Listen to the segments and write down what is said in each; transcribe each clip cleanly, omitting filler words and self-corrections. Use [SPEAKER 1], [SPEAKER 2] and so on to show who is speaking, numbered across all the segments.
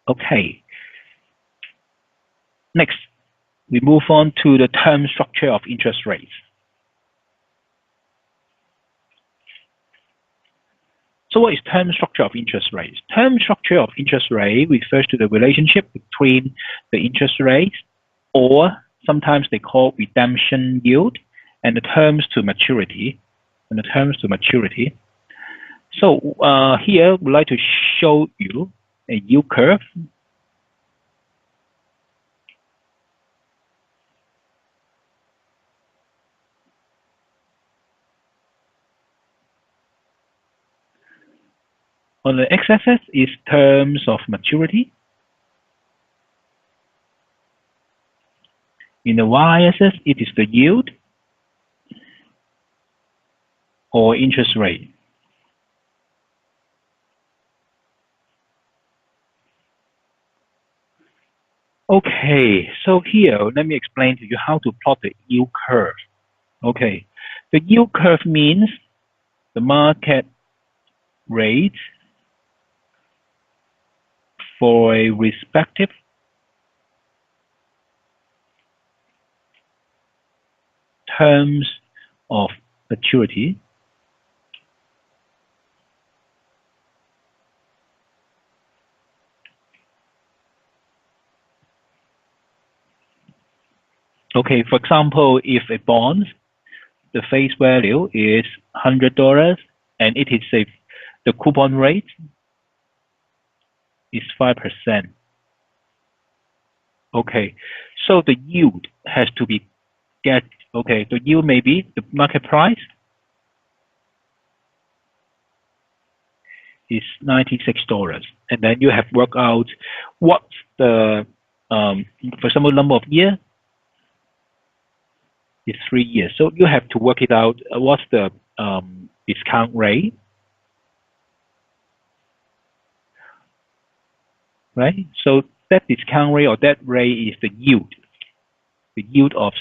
[SPEAKER 1] Okay. Next, we move on to the term structure of interest rates. So what is term structure of interest rates? Term structure of interest rate refers to the relationship between the interest rates, or sometimes they call redemption yield, and the terms to maturity. So here we'd like to show you a yield curve. On the x-axis is terms of maturity. In the y-axis, it is the yield or interest rate. Okay, so here, let me explain to you how to plot the yield curve. Okay, the yield curve means the market rate for a respective terms of maturity Okay, for example, if a bond, the face value is $100 and it is the coupon rate is 5%. Okay, so the yield has to be the yield may be the market price is $96, and then you have worked out what's the for example number of years is 3 years, so you have to work it out what's the discount rate, right? So that discount rate or that rate is the yield of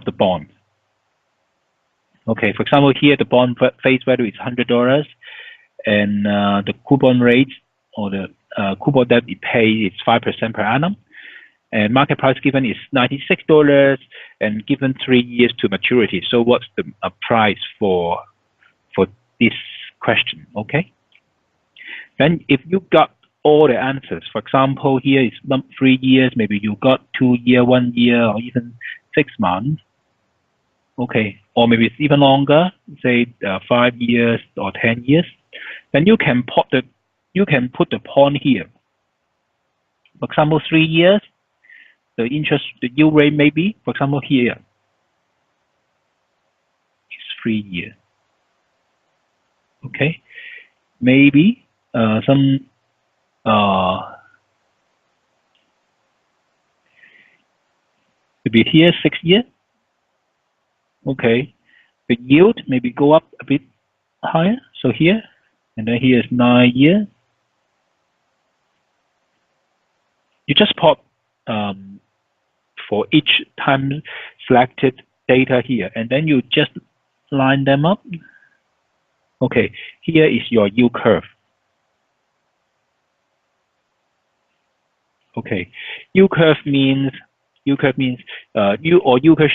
[SPEAKER 1] the bond. Okay, for example, here the bond face value is $100, and the coupon rate or the coupon that we pay is 5% per annum, and market price given is $96, and given 3 years to maturity. So what's the price for this question? Okay. Then if you got all the answers, for example, here is 3 years, maybe you got 2 years, 1 year, or even 6 months. Okay, or maybe it's even longer, say 5 years or 10 years. Then you can put the point here. For example, 3 years, the yield rate may be, for example, here is 3 years. Okay, maybe maybe here 6 years. Okay, the yield maybe go up a bit higher. So here, and then here is 9 years. You just plot for each time selected data here, and then you just line them up. Okay, here is your yield curve. Okay, yield curve means yield curve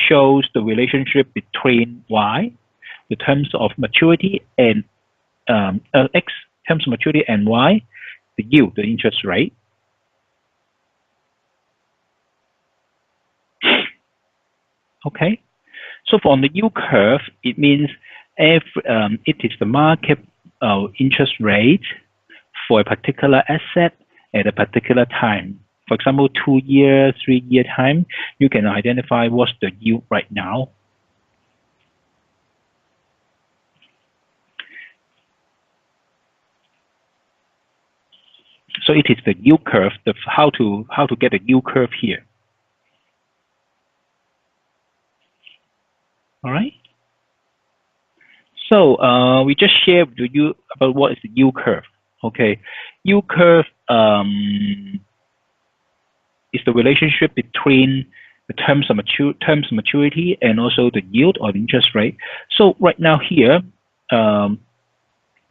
[SPEAKER 1] shows the relationship between y, the terms of maturity, and x, terms of maturity, and y, the yield, the interest rate. Okay, so from the yield curve, it means if it is the market interest rate for a particular asset at a particular time. For example, 2 year, 3 year time, you can identify what's the yield right now. So it is the yield curve, how to get a yield curve here. All right. So we just shared with you about what is the yield curve. Okay, yield curve is the relationship between the terms of maturity and also the yield or the interest rate. So right now here,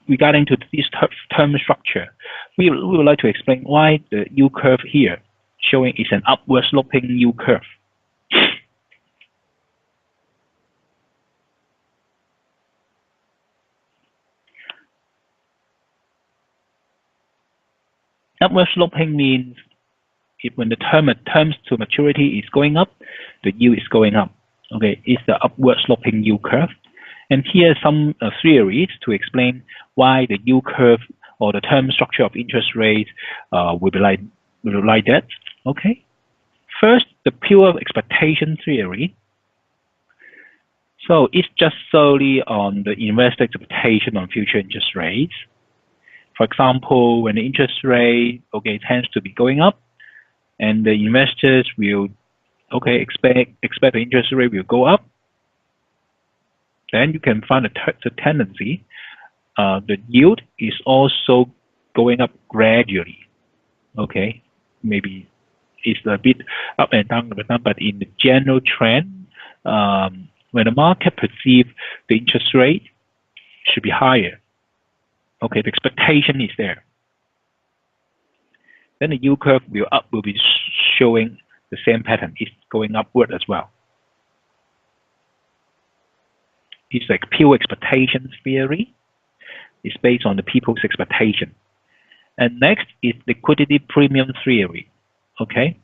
[SPEAKER 1] regarding to this term structure, we would like to explain why the yield curve here showing is an upward sloping yield curve. Upward sloping means when the terms to maturity is going up, the yield is going up. Okay, it's the upward sloping yield curve. And here are some theories to explain why the yield curve or the term structure of interest rates will be like that. Okay. First, the pure expectation theory. So it's just solely on the investor expectation on future interest rates. For example, when the interest rate tends to be going up, and the investors will expect the interest rate will go up, then you can find the tendency the yield is also going up gradually. Okay, maybe it's a bit up and down, but in the general trend, when the market perceives the interest rate should be higher, okay, the expectation is there, then the yield curve will be showing the same pattern. It's going upward as well. It's like pure expectation theory. It's based on the people's expectation. And next is liquidity premium theory. Okay.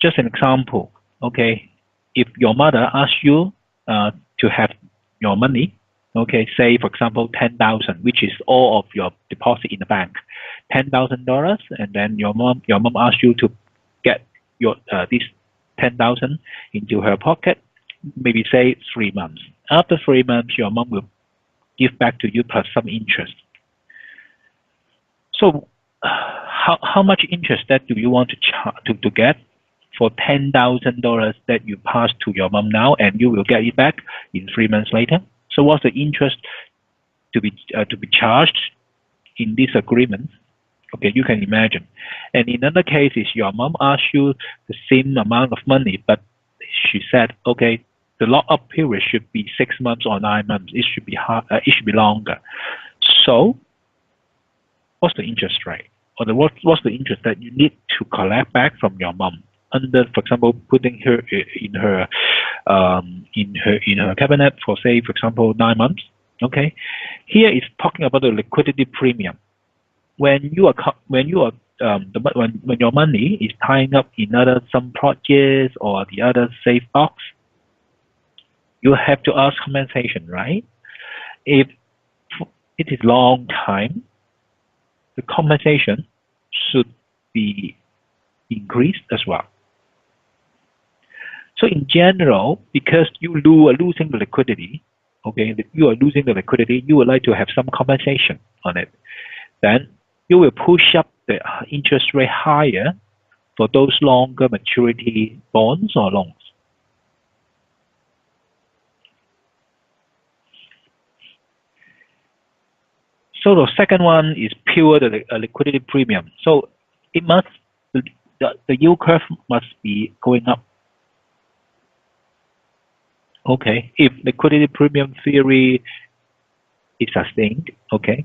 [SPEAKER 1] Just an example. Okay. If your mother asks you to have your money, okay, say for example 10,000, which is all of your deposit in the bank, $10,000, and then your mom asks you to get your this 10,000 into her pocket, maybe say 3 months. After 3 months, your mom will give back to you plus some interest. So, how much interest that do you want to get for $10,000 that you pass to your mom now, and you will get it back in 3 months later? So, what's the interest to be charged in this agreement? Okay, you can imagine. And in other cases, your mom asks you the same amount of money, but she said, okay, the lock-up period should be 6 months or 9 months. It should be longer. So, what's the interest rate, or what's the interest that you need to collect back from your mom under, for example, putting her in her cabinet for, say, for example, 9 months? Okay, here is talking about the liquidity premium. When your money is tying up in some projects or the other safe box, you have to ask compensation, right? If it is long time, the compensation should be increased as well. So in general, because you are losing the liquidity, okay, you are losing the liquidity, you would like to have some compensation on it. Then you will push up the interest rate higher for those longer maturity bonds or loans. So the second one is pure the liquidity premium. So it must the yield curve must be going up. Okay, if liquidity premium theory is sustained, okay.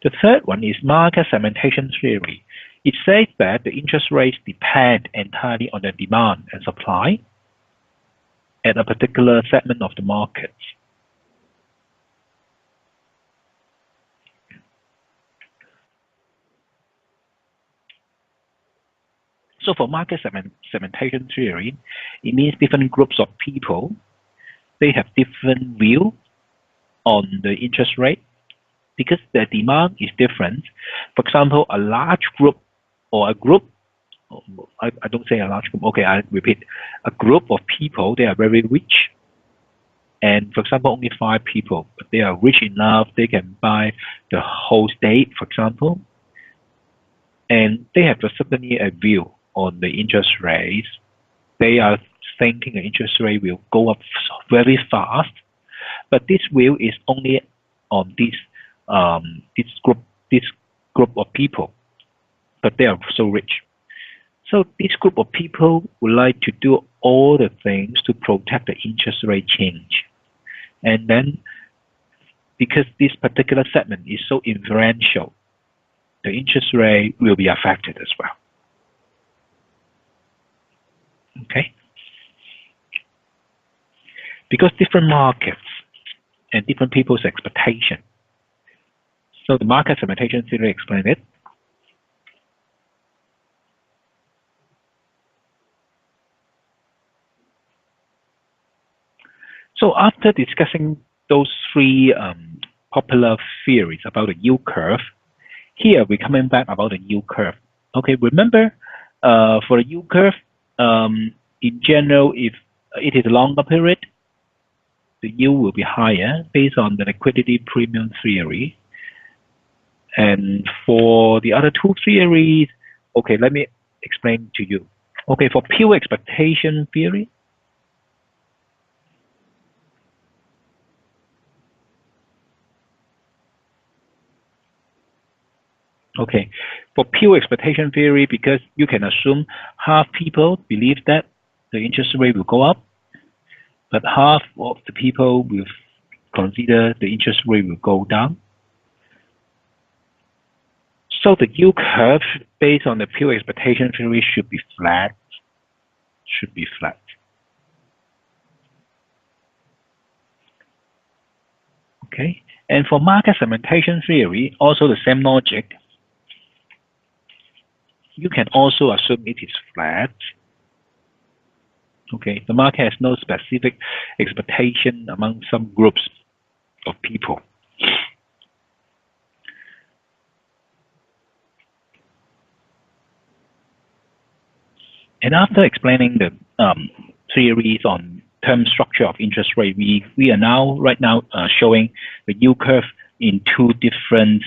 [SPEAKER 1] The third one is market segmentation theory. It says that the interest rates depend entirely on the demand and supply at a particular segment of the market. So for market segmentation theory, it means different groups of people, they have different view on the interest rate because their demand is different. For example, a large group or a group, I don't say a large group, okay, I repeat, a group of people, they are very rich. And for example, only 5 people, but they are rich enough, they can buy the whole state, for example. And they have certainly a view on the interest rates. They are thinking the interest rate will go up very fast, but this view is only on this group of people, but they are so rich. So this group of people would like to do all the things to protect the interest rate change, and then because this particular segment is so influential, the interest rate will be affected as well. Okay? Because different markets and different people's expectation. So the market segmentation theory explains it. So after discussing those three popular theories about the yield curve, here we're coming back about the yield curve. Okay, remember for the yield curve, in general, if it is a longer period, the yield will be higher based on the liquidity premium theory. And for the other two theories, okay, let me explain to you. Okay, for pure expectation theory, okay, for pure expectation theory, because you can assume half people believe that the interest rate will go up, but half of the people will consider the interest rate will go down. So the yield curve based on the pure expectation theory should be flat. Okay, and for market segmentation theory, also the same logic. You can also assume it is flat. Okay, the market has no specific expectation among some groups of people. And after explaining the theories on term structure of interest rate, we are now right now showing the yield curve in two different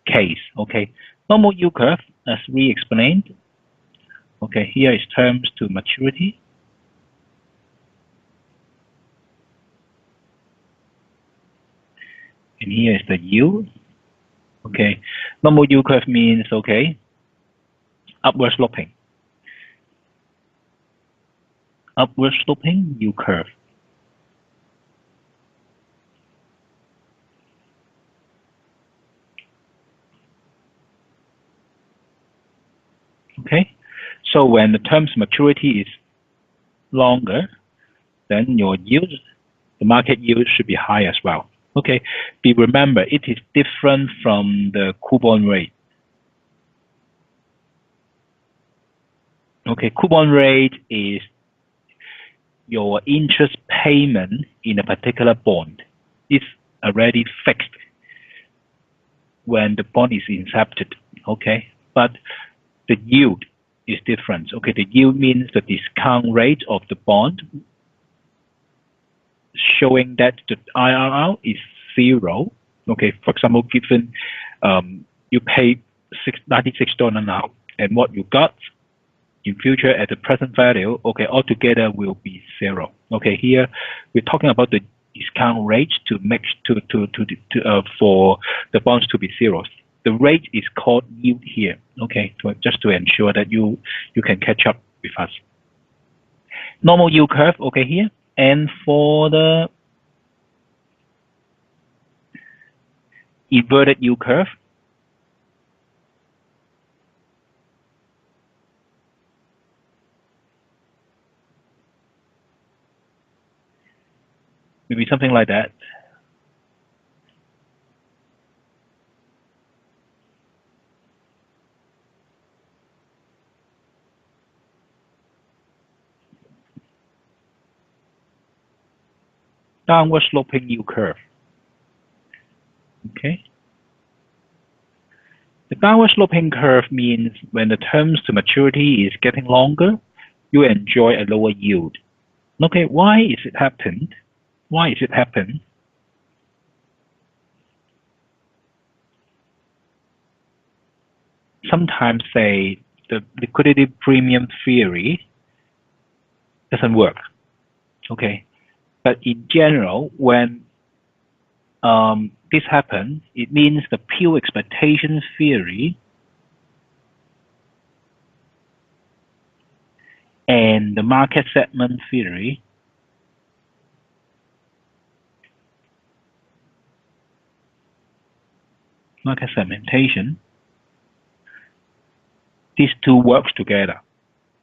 [SPEAKER 1] case. Okay, normal yield curve, as we explained. Okay, here is terms to maturity. And here is the yield. Okay, normal yield curve means, okay, upward sloping yield curve. Okay, so when the term's maturity is longer, then your yield, the market yield should be high as well. Okay, remember it is different from the coupon rate. Okay, coupon rate is your interest payment in a particular bond. It's already fixed when the bond is incepted. Okay, but the yield is different. Okay, the yield means the discount rate of the bond, showing that the IRR is 0. Okay, for example, given you pay $96 now, and what you got in future at the present value, okay, altogether will be 0. Okay, here we're talking about the discount rate to make for the bonds to be 0. The rate is called yield here. Okay, just to ensure that you can catch up with us. Normal yield curve. Okay, here, and for the inverted yield curve, maybe something like that. Downward sloping yield curve. Okay. The downward sloping curve means when the terms to maturity is getting longer, you enjoy a lower yield. Okay, why is it happened? Why is it happen? Sometimes say the liquidity premium theory doesn't work. Okay, but in general, when this happens, it means the pure expectation theory and the market segment theory market segmentation, these two works together.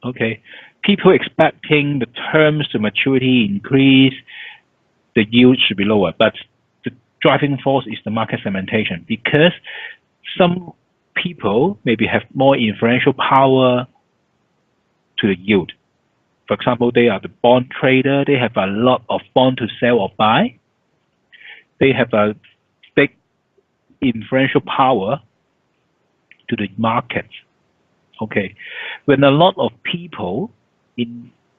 [SPEAKER 1] Okay, people expecting the terms to maturity increase, the yield should be lower, but the driving force is the market segmentation, because some people maybe have more influential power to the yield. For example, they are the bond trader, they have a lot of bond to sell or buy, they have a big influential power to the market. Okay, when a lot of people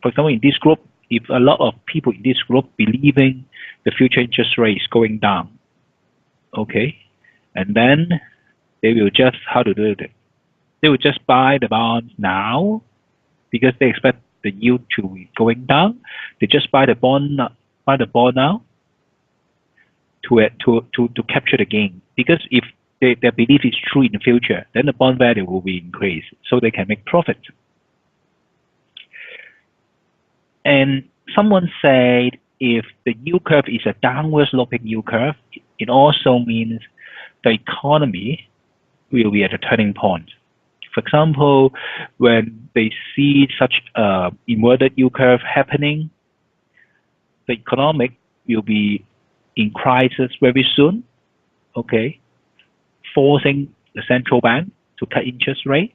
[SPEAKER 1] for example, in this group, if a lot of people in this group believing the future interest rate is going down, okay, and then they will just, how to do it? They will just buy the bonds now because they expect the yield to be going down. They just buy the bond now to capture the gain. Because if their belief is true in the future, then the bond value will be increased, so they can make profit. And someone said if the yield curve is a downward sloping yield curve, it also means the economy will be at a turning point. For example, when they see such inverted yield curve happening, the economic will be in crisis very soon, okay, forcing the central bank to cut interest rate.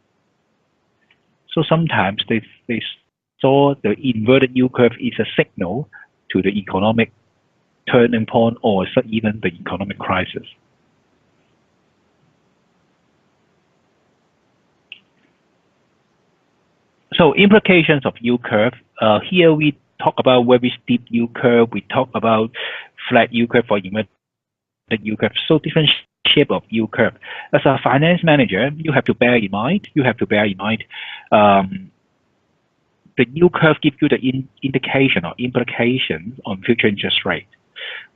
[SPEAKER 1] So sometimes they saw the inverted yield curve is a signal to the economic turning point or even the economic crisis. So implications of yield curve. Here we talk about very steep yield curve. We talk about flat yield curve or inverted yield curve. So different shape of yield curve. As a finance manager, you have to bear in mind. The yield curve gives you the indication or implications on future interest rate.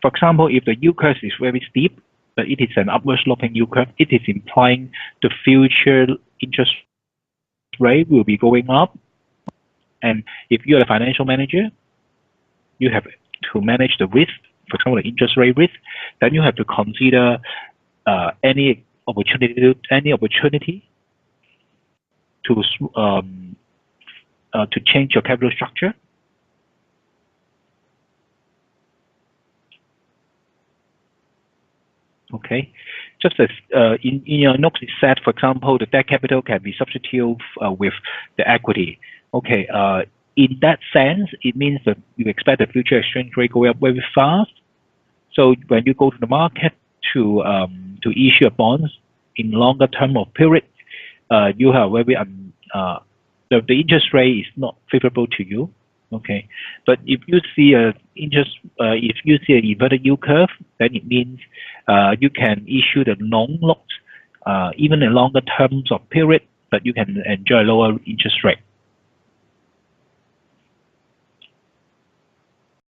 [SPEAKER 1] For example, if the yield curve is very steep, but it is an upward sloping yield curve, it is implying the future interest rate will be going up. And if you are a financial manager, you have to manage the risk, for example, the interest rate risk. Then you have to consider any opportunity to change your capital structure. Okay, just as in your notes it said, for example, the debt capital can be substituted with the equity. Okay, in that sense, it means that you expect the future exchange rate go up very fast. So when you go to the market to issue bonds in longer term of period, you have very the interest rate is not favorable to you. Okay, but if you see an inverted yield curve, then it means you can issue the long loans, even in longer terms of period, but you can enjoy lower interest rate.